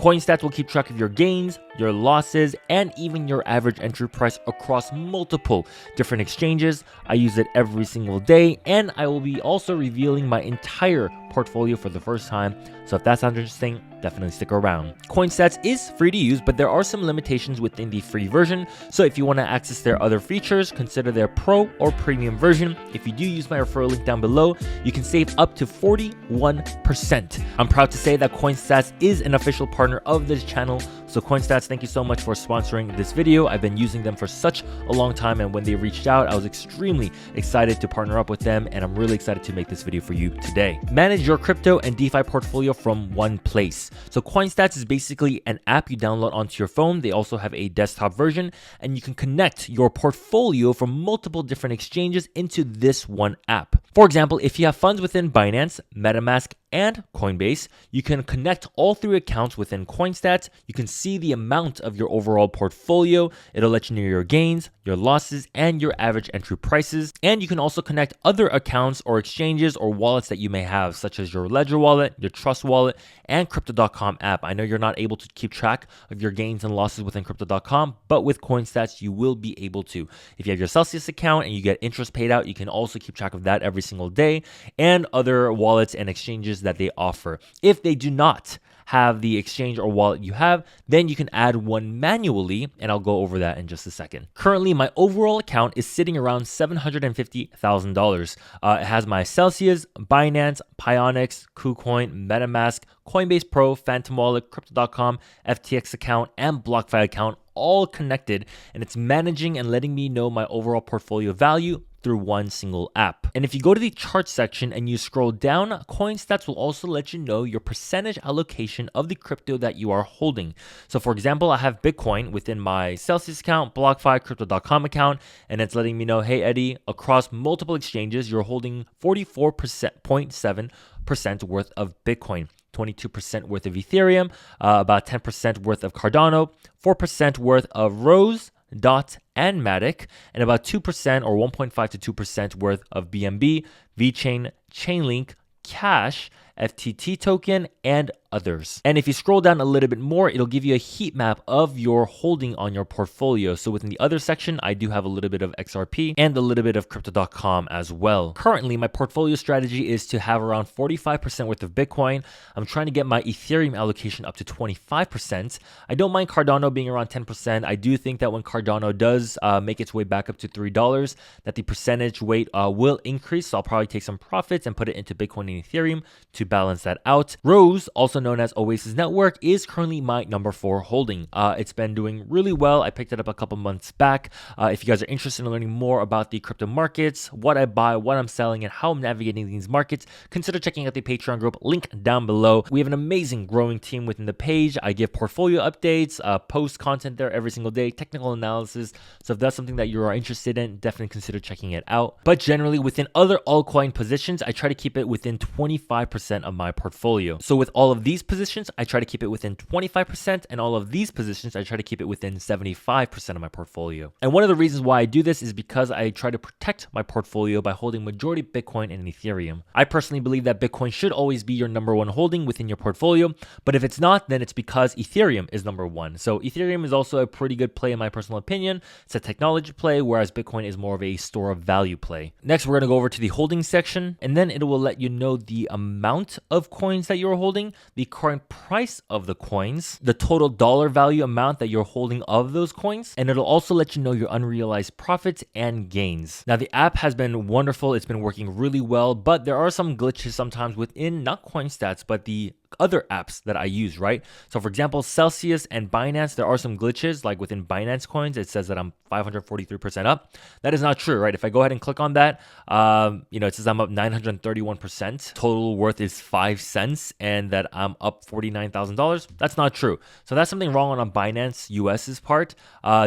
Coinstats will keep track of your gains, your losses, and even your average entry price across multiple different exchanges. I use it every single day, and I will be also revealing my entire portfolio for the first time. So if that sounds interesting, definitely stick around. Coinstats is free to use, but there are some limitations within the free version. So if you want to access their other features, consider their pro or premium version. If you do use my referral link down below, you can save up to 41%. I'm proud to say that Coinstats is an official partner of this channel. So Coinstats, thank you so much for sponsoring this video. I've been using them for such a long time, and when they reached out, I was extremely excited to partner up with them, and I'm really excited to make this video for you today. Manage your crypto and DeFi portfolio from one place. So Coinstats is basically an app you download onto your phone. They also have a desktop version, and you can connect your portfolio from multiple different exchanges into this one app. For example, if you have funds within Binance, MetaMask, and Coinbase, you can connect all three accounts within Coinstats. You can see the amount of your overall portfolio. It'll let you know your gains, your losses, and your average entry prices. And you can also connect other accounts or exchanges or wallets that you may have, such as your Ledger wallet, your Trust wallet, and Crypto.com app. I know you're not able to keep track of your gains and losses within Crypto.com, but with Coinstats, you will be able to. If you have your Celsius account and you get interest paid out, you can also keep track of that every single day, and other wallets and exchanges that they offer. If they do not have the exchange or wallet you have, then you can add one manually, and I'll go over that in just a second. Currently, my overall account is sitting around $750,000. It has my Celsius, Binance, Pionex, KuCoin, MetaMask, Coinbase Pro, Phantom Wallet, Crypto.com, FTX account, and BlockFi account all connected, and it's managing and letting me know my overall portfolio value through one single app. And if you go to the chart section and you scroll down, Coinstats will also let you know your percentage allocation of the crypto that you are holding. So for example, I have Bitcoin within my Celsius account, BlockFi, Crypto.com account, and it's letting me know, hey Eddie, across multiple exchanges, you're holding 44.7% worth of Bitcoin, 22% worth of Ethereum, about 10% worth of Cardano, 4% worth of Rose, Dot, and Matic, and about 2% or 1.5 to 2% worth of BNB, VeChain, Chainlink, Cash, FTT token, and others. And if you scroll down a little bit more, it'll give you a heat map of your holding on your portfolio. So within the other section, I do have a little bit of XRP and a little bit of Crypto.com as well. Currently, my portfolio strategy is to have around 45% worth of Bitcoin. I'm trying to get my Ethereum allocation up to 25%. I don't mind Cardano being around 10%. I do think that when Cardano does make its way back up to $3, that the percentage weight will increase. So I'll probably take some profits and put it into Bitcoin and Ethereum to balance that out. Rose, also known as Oasis Network, is currently my number 4 holding. It's been doing really well. I picked it up a couple months back. If you guys are interested in learning more about the crypto markets, what I buy, what I'm selling, and how I'm navigating these markets, consider checking out the Patreon group, link down below. We have an amazing growing team within the page. I give portfolio updates, post content there every single day, technical analysis. So if that's something that you are interested in, definitely consider checking it out. But generally, within other altcoin positions, I try to keep it within 25% of my portfolio. So with all of these positions, I try to keep it within 25%, and all of these positions, I try to keep it within 75% of my portfolio. And one of the reasons why I do this is because I try to protect my portfolio by holding majority Bitcoin and Ethereum. I personally believe that Bitcoin should always be your number 1 holding within your portfolio, but if it's not, then it's because Ethereum is number 1. So Ethereum is also a pretty good play in my personal opinion. It's a technology play, whereas Bitcoin is more of a store of value play. Next, we're going to go over to the holding section, and then it will let you know the amount of coins that you're holding, the current price of the coins, the total dollar value amount that you're holding of those coins, and it'll also let you know your unrealized profits and gains. Now, the app has been wonderful. It's been working really well, but there are some glitches sometimes within not Coinstats, but the other apps that I use, right? So for example, Celsius and Binance, there are some glitches. Like within Binance coins, it says that I'm 543% up. That is not true, right? If I go ahead and click on that, it says I'm up 931%. Total worth is 5 cents, and that I'm up $49,000. That's not true. So that's something wrong on Binance US's part.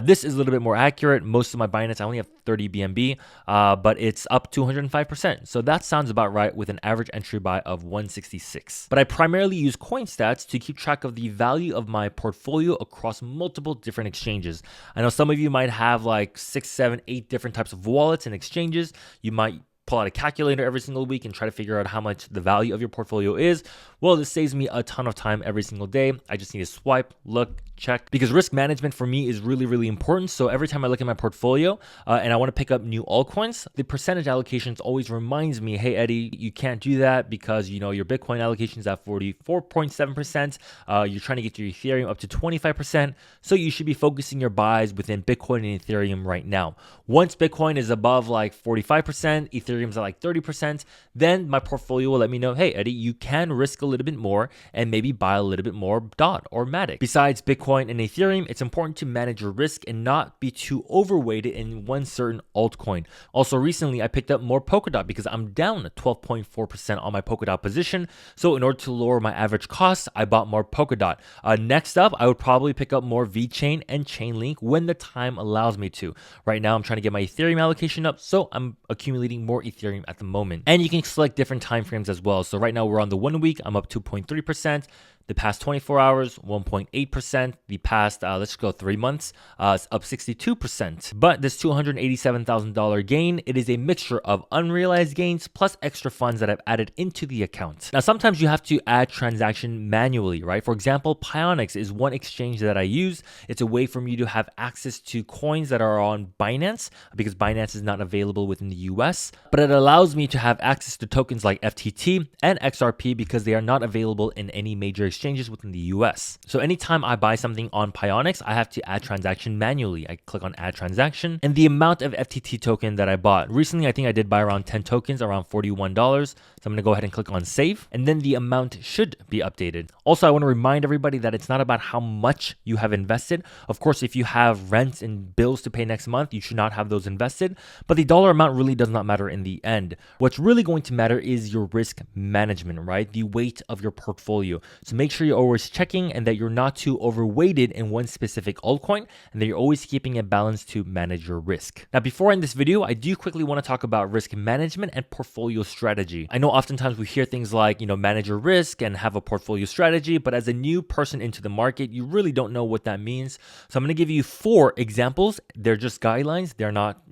This is a little bit more accurate. Most of my Binance, I only have 30 BNB, but it's up 205%. So that sounds about right with an average entry buy of 166. But I primarily use Coinstats to keep track of the value of my portfolio across multiple different exchanges. I know some of you might have like 6, 7, 8 different types of wallets and exchanges. You might pull out a calculator every single week and try to figure out how much the value of your portfolio is. Well, this saves me a ton of time every single day. I just need to swipe, look, check, because risk management for me is really, really important. So every time I look at my portfolio and I want to pick up new altcoins, the percentage allocations always reminds me, hey, Eddie, you can't do that because, you know, your Bitcoin allocation is at 44.7%. You're trying to get your Ethereum up to 25%. So you should be focusing your buys within Bitcoin and Ethereum right now. Once Bitcoin is above like 45%, Ethereum's at like 30%, then my portfolio will let me know, hey, Eddie, you can risk a little bit more and maybe buy a little bit more DOT or Matic. Besides Bitcoin and Ethereum, it's important to manage your risk and not be too overweighted in one certain altcoin. Also, recently I picked up more Polkadot because I'm down 12.4% on my Polkadot position. So in order to lower my average costs, I bought more Polkadot. Next up, I would probably pick up more VeChain and Chainlink when the time allows me to. Right now, I'm trying to get my Ethereum allocation up, so I'm accumulating more Ethereum at the moment. And you can select different time frames as well. So right now we're on the 1 week, I'm up 2.3%. The past 24 hours, 1.8%. The past, let's go 3 months, it's up 62%. But this $287,000 gain, it is a mixture of unrealized gains plus extra funds that I've added into the account. Now, sometimes you have to add transaction manually, right? For example, Pionex is one exchange that I use. It's a way for me to have access to coins that are on Binance because Binance is not available within the US. But it allows me to have access to tokens like FTT and XRP because they are not available in any major exchanges within the US. So anytime I buy something on Pionex, I have to add transaction manually. I click on add transaction and the amount of FTT token that I bought. Recently, I think I did buy around 10 tokens, around $41. So I'm gonna go ahead and click on save and then the amount should be updated. Also, I wanna remind everybody that it's not about how much you have invested. Of course, if you have rent and bills to pay next month, you should not have those invested, but the dollar amount really does not matter in the end. What's really going to matter is your risk management, right? The weight of your portfolio. So make sure you're always checking and that you're not too overweighted in one specific altcoin and that you're always keeping it balanced to manage your risk. Now, before I end this video, I do quickly want to talk about risk management and portfolio strategy. I know oftentimes we hear things like, manage your risk and have a portfolio strategy, but as a new person into the market, you really don't know what that means. So I'm going to give you 4 examples. They're just guidelines. They're not,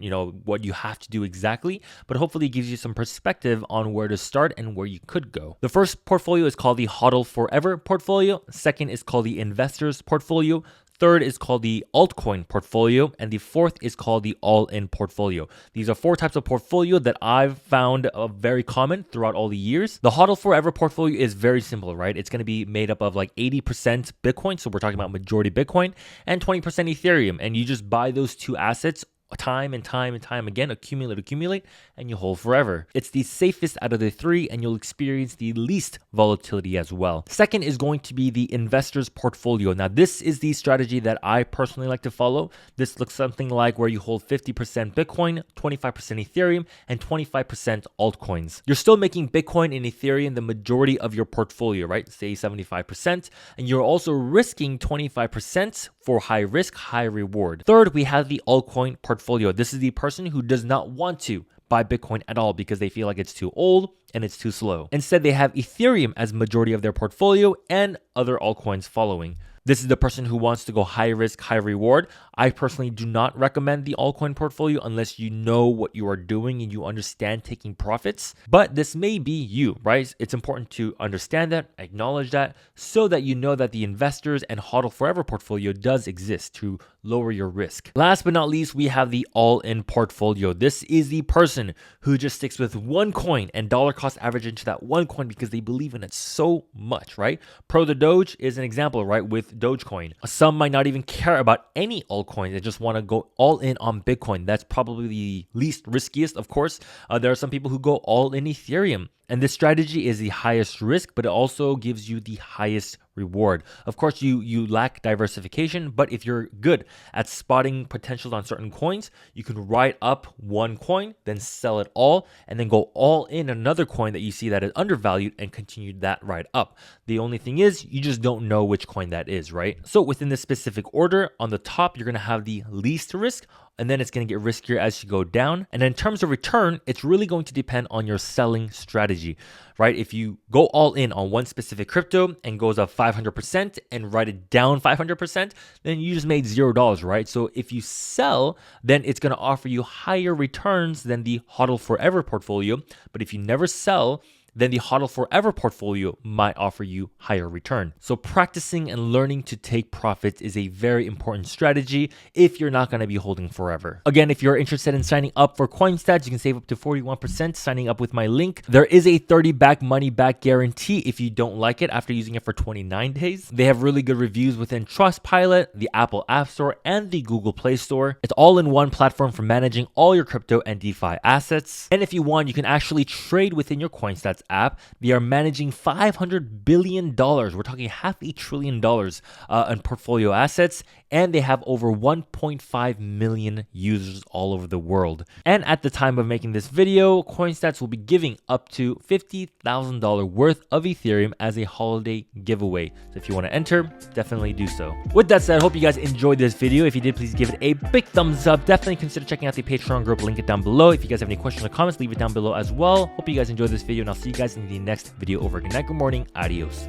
what you have to do exactly, but hopefully it gives you some perspective on where to start and where you could go. The first portfolio is called the HODL Forever portfolio. Second is called the Investors portfolio. Third is called the altcoin portfolio, and the fourth is called the all-in portfolio. These are 4 types of portfolio that I've found very common throughout all the years. The HODL Forever portfolio is very simple, right? It's going to be made up of like 80% Bitcoin, so we're talking about majority Bitcoin, and 20% Ethereum, and you just buy those 2 assets time and time again, accumulate, and you hold forever. It's the safest out of the 3, and you'll experience the least volatility as well. Second is going to be the investors portfolio. Now, this is the strategy that I personally like to follow. This looks something like where you hold 50% Bitcoin, 25% Ethereum, and 25% altcoins. You're still making Bitcoin and Ethereum the majority of your portfolio, right? Say 75%, and you're also risking 25% for high risk, high reward. Third, we have the altcoin portfolio. This is the person who does not want to buy Bitcoin at all because they feel like it's too old and it's too slow. Instead, they have Ethereum as majority of their portfolio and other altcoins following. This is the person who wants to go high risk, high reward. I personally do not recommend the altcoin portfolio unless you know what you are doing and you understand taking profits. But this may be you, right? It's important to understand that, acknowledge that, so that you know that the investors and HODL Forever portfolio does exist to lower your risk. Last but not least, we have the all-in portfolio. This is the person who just sticks with one coin and dollar cost average into that one coin because they believe in it so much, right? Pro the Doge is an example, right? With Dogecoin. Some might not even care about any altcoins. They just want to go all in on Bitcoin. That's probably the least riskiest, of course. There are some people who go all in Ethereum. And this strategy is the highest risk, but it also gives you the highest reward. Of course, you lack diversification, but if you're good at spotting potentials on certain coins, you can write up one coin, then sell it all, and then go all in another coin that you see that is undervalued and continue that ride up. The only thing is, you just don't know which coin that is, right? So within this specific order, on the top, you're going to have the least risk. and then it's going to get riskier as you go down. And in terms of return, it's really going to depend on your selling strategy, right? If you go all in on one specific crypto and goes up 500% and write it down 500%, then you just made $0, right? So if you sell, then it's going to offer you higher returns than the HODL forever portfolio. But if you never sell, then the HODL forever portfolio might offer you higher return. So practicing and learning to take profits is a very important strategy if you're not going to be holding forever. Again, if you're interested in signing up for coinstats, you can save up to 41% signing up with my link. There is a 30-back money-back guarantee if you don't like it after using it for 29 days. They have really good reviews within Trustpilot, the Apple App Store, and the Google Play Store. It's all in one platform for managing all your crypto and DeFi assets. And if you want, you can actually trade within your coinstats app. They are managing $500 billion. We're talking $500 billion in portfolio assets, and they have over 1.5 million users all over the world. And at the time of making this video, coinstats will be giving up to $50,000 worth of Ethereum as a holiday giveaway. So if you want to enter, definitely do so. With that said, I hope you guys enjoyed this video. If you did, please give it a big thumbs up. Definitely consider checking out the Patreon group, link it down below. If you guys have any questions or comments, leave it down below as well. Hope you guys enjoyed this video, and I'll see you guys in the next video over. Good night, good morning, adios.